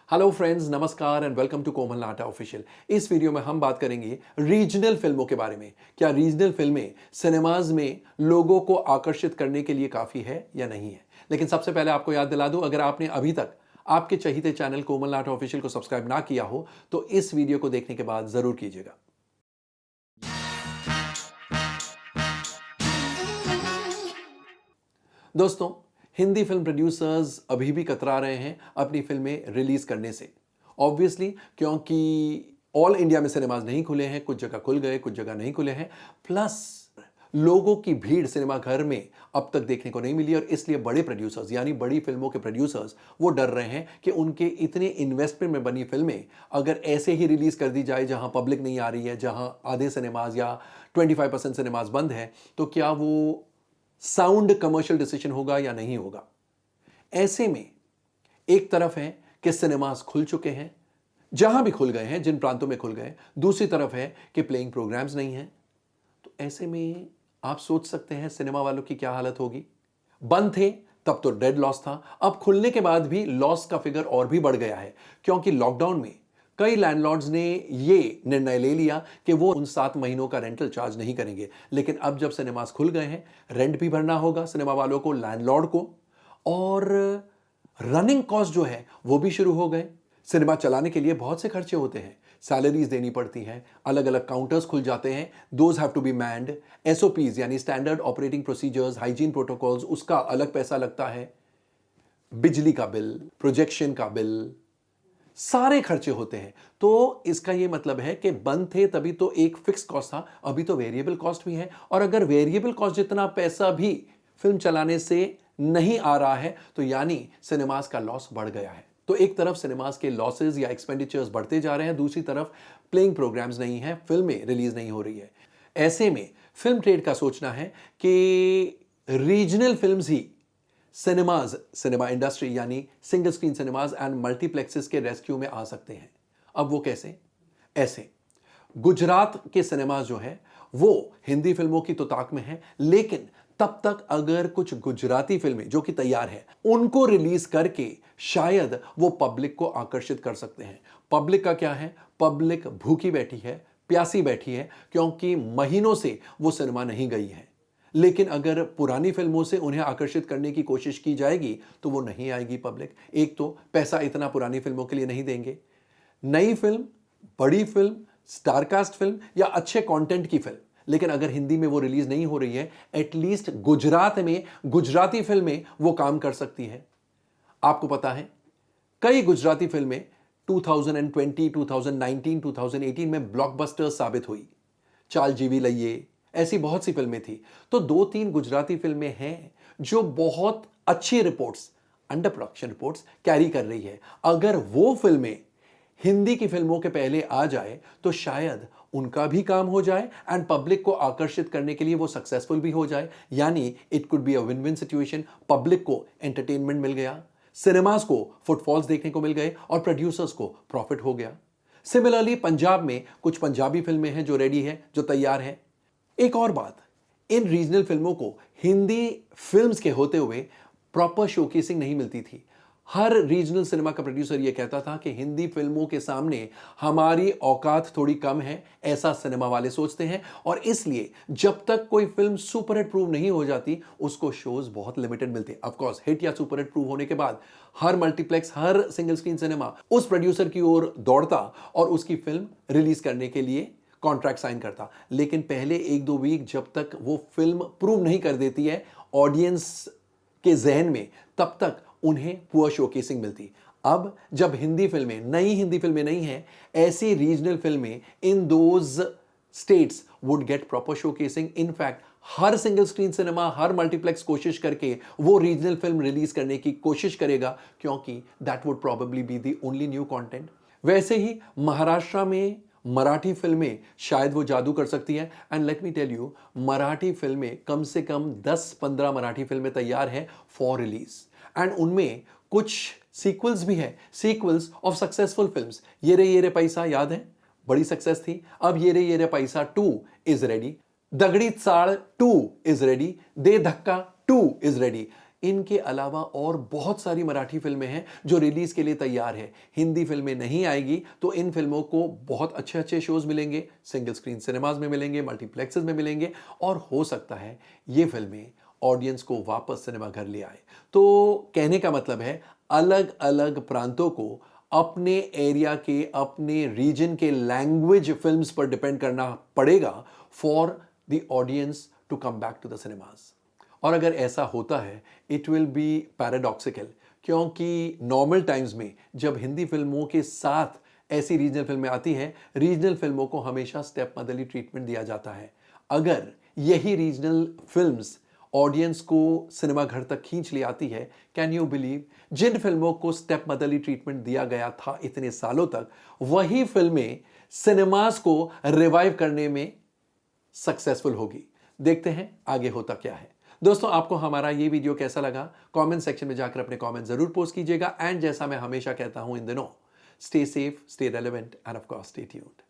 Hello friends, नमस्कार and welcome to Komal Nata official. इस video में हम बात करेंगे रीजनल फिल्मों के बारे में। क्या रीजनल फिल्में सिनेमाज में लोगों को आकर्षित करने के लिए काफी है या नहीं है। लेकिन सबसे पहले आपको याद दिला दूं, अगर आपने अभी तक आपके चहीते चैनल कोमल नाटा ऑफिशियल को सब्सक्राइब ना किया हो तो इस वीडियो को देखने के बाद जरूर कीजिएगा। दोस्तों, हिंदी फिल्म प्रोड्यूसर्स अभी भी कतरा रहे हैं अपनी फिल्में रिलीज करने से। ऑब्वियसली, क्योंकि ऑल इंडिया में सिनेमाज नहीं खुले हैं, कुछ जगह खुल गए, कुछ जगह नहीं खुले हैं। प्लस लोगों की भीड़ सिनेमा घर में अब तक देखने को नहीं मिली और इसलिए बड़े प्रोड्यूसर्स यानी बड़ी फिल्मों के प्रोड्यूसर्स वो डर रहे हैं कि उनके इतने इन्वेस्टमेंट में बनी फिल्में अगर ऐसे ही रिलीज कर दी जाए, जहां पब्लिक नहीं आ रही है, जहां आधे सिनेमाज या 25% सिनेमाज बंद है, तो क्या वो साउंड कमर्शियल डिसीजन होगा या नहीं होगा। ऐसे में एक तरफ है कि सिनेमास खुल चुके हैं, जहां भी खुल गए हैं, जिन प्रांतों में खुल गए, दूसरी तरफ है कि प्लेइंग प्रोग्राम्स नहीं हैं। तो ऐसे में आप सोच सकते हैं सिनेमा वालों की क्या हालत होगी। बंद थे तब तो डेड लॉस था, अब खुलने के बाद भी लॉस का फिगर और भी बढ़ गया है, क्योंकि लॉकडाउन में कई लैंडलॉर्ड्स ने ये निर्णय ले लिया कि वो उन 7 महीनों का रेंटल चार्ज नहीं करेंगे। लेकिन अब जब सिनेमास खुल गए हैं, रेंट भी भरना होगा सिनेमा वालों को, लैंडलॉर्ड को, और रनिंग कॉस्ट जो है वो भी शुरू हो गए। सिनेमा चलाने के लिए बहुत से खर्चे होते हैं, सैलरीज देनी पड़ती हैं, अलग अलग काउंटर्स खुल जाते हैं, those have to be manned, SOPs यानी standard operating procedures, hygiene protocols, उसका अलग पैसा लगता है, बिजली का बिल, प्रोजेक्शन का बिल, सारे खर्चे होते हैं। तो इसका यह मतलब है कि बंद थे तभी तो एक फिक्स कॉस्ट था, अभी तो वेरिएबल कॉस्ट भी है, और अगर वेरिएबल कॉस्ट जितना पैसा भी फिल्म चलाने से नहीं आ रहा है तो यानी सिनेमास का लॉस बढ़ गया है। तो एक तरफ सिनेमास के लॉसेस या एक्सपेंडिचर्स बढ़ते जा रहे हैं, दूसरी तरफ प्लेइंग प्रोग्राम्स नहीं है, फिल्में रिलीज नहीं हो रही है। ऐसे में फिल्म ट्रेड का सोचना है कि रीजनल फिल्म्स ही सिनेमा इंडस्ट्री यानी single screen cinemas and multiplexes के रेस्क्यू में आ सकते हैं। अब वो कैसे? ऐसे गुजरात के सिनेमाज जो है वो हिंदी फिल्मों की तो ताक में है, लेकिन तब तक अगर कुछ गुजराती फिल्में जो कि तैयार है उनको रिलीज करके शायद वो पब्लिक को आकर्षित कर सकते हैं। पब्लिक का क्या है? पब्लिक भूखी बैठी है, प्यासी बैठी है, क्योंकि महीनों से वो सिनेमा नहीं गई है। लेकिन अगर पुरानी फिल्मों से उन्हें आकर्षित करने की कोशिश की जाएगी तो वो नहीं आएगी पब्लिक। एक तो पैसा इतना पुरानी फिल्मों के लिए नहीं देंगे। नई फिल्म, बड़ी फिल्म, स्टारकास्ट फिल्म या अच्छे कंटेंट की फिल्म, लेकिन अगर हिंदी में वो रिलीज नहीं हो रही है, एटलीस्ट गुजरात में गुजराती फिल्में वो काम कर सकती है। आपको पता है कई गुजराती फिल्में 2020, 2019, 2018 में ब्लॉकबस्टर साबित हुई। चाल जीवी लइए, ऐसी बहुत सी फिल्में थी। तो 2-3 गुजराती फिल्में हैं जो बहुत अच्छी reports, under production reports carry कर रही है। अगर वो फिल्में हिंदी की फिल्मों के पहले आ जाए तो शायद उनका भी काम हो जाए एंड पब्लिक को आकर्षित करने के लिए वो सक्सेसफुल भी हो जाए। यानी it could be a win win situation. Public को एंटरटेनमेंट मिल गया, सिनेमास को फुटफॉल्स देखने को मिल गए और प्रोड्यूसर्स को प्रॉफिट हो गया। सिमिलरली पंजाब में कुछ पंजाबी फिल्में हैं जो रेडी है, जो तैयार हैं। एक और बात, इन रीजनल फिल्मों को हिंदी फिल्म्स के होते हुए प्रॉपर शोकेसिंग नहीं मिलती थी। हर रीजनल सिनेमा का प्रोड्यूसर यह कहता था कि हिंदी फिल्मों के सामने हमारी औकात थोड़ी कम है, ऐसा सिनेमा वाले सोचते हैं, और इसलिए जब तक कोई फिल्म सुपरहिट प्रूव नहीं हो जाती उसको शोज बहुत लिमिटेड मिलते हैं। ऑफ कोर्स हिट या सुपरहिट प्रूव होने के बाद हर मल्टीप्लेक्स, हर सिंगल स्क्रीन सिनेमा उस प्रोड्यूसर की ओर दौड़ता और उसकी फिल्म रिलीज करने के लिए कॉन्ट्रैक्ट साइन करता। लेकिन पहले 1-2 वीक जब तक वो फिल्म प्रूव नहीं कर देती है ऑडियंस के जहन में, तब तक उन्हें पुअर शोकेसिंग मिलती। अब जब हिंदी फिल्में, नई हिंदी फिल्में नहीं हैं, ऐसी रीजनल फिल्में in those states would get proper showcasing. In fact her single screen cinema, her multiplex कोशिश करके वो रीजनल फिल्म रिलीज करने की कोशिश करेगा, क्योंकि that would probably be the only new content. वैसे ही महाराष्ट्र में मराठी फिल्में शायद वो जादू कर सकती है। And let me tell you, Marathi फिल्में कम से कम 10-15 मराठी फिल्में तैयार हैं फॉर रिलीज, एंड उनमें कुछ सीक्वल्स भी है, सीक्वल्स ऑफ सक्सेसफुल फिल्म्स। ये रे पैसा याद है, बड़ी सक्सेस थी। अब ये रे पैसा 2 इज रेडी, दगड़ी चाळ 2 इज रेडी, दे धक्का 2 इज रेडी। इनके अलावा और बहुत सारी मराठी फिल्में हैं जो रिलीज के लिए तैयार है। हिंदी फिल्में नहीं आएगी तो इन फिल्मों को बहुत अच्छे अच्छे शोज मिलेंगे, सिंगल स्क्रीन सिनेमाज में मिलेंगे, मल्टीप्लेक्सेस में मिलेंगे, और हो सकता है ये फिल्में ऑडियंस को वापस सिनेमा घर ले आए। तो कहने का मतलब है अलग अलग प्रांतों को अपने एरिया के, अपने रीजन के लैंग्वेज फिल्म्स पर डिपेंड करना पड़ेगा for the audience to come back to the cinemas. और अगर ऐसा होता है इट विल बी पैराडॉक्सिकल, क्योंकि नॉर्मल टाइम्स में जब हिंदी फिल्मों के साथ ऐसी रीजनल फिल्में आती हैं, रीजनल फिल्मों को हमेशा स्टेप मदरली ट्रीटमेंट दिया जाता है। अगर यही रीजनल फिल्म्स ऑडियंस को सिनेमा घर तक खींच ले आती है, कैन यू बिलीव, जिन फिल्मों को स्टेप मदरली ट्रीटमेंट दिया गया था इतने सालों तक, वही फिल्में सिनेमास को रिवाइव करने में सक्सेसफुल होगी। देखते हैं आगे होता क्या है। दोस्तों, आपको हमारा ये वीडियो कैसा लगा कमेंट सेक्शन में जाकर अपने कमेंट जरूर पोस्ट कीजिएगा। एंड जैसा मैं हमेशा कहता हूं इन दिनों, stay safe, stay relevant end of course stay tuned.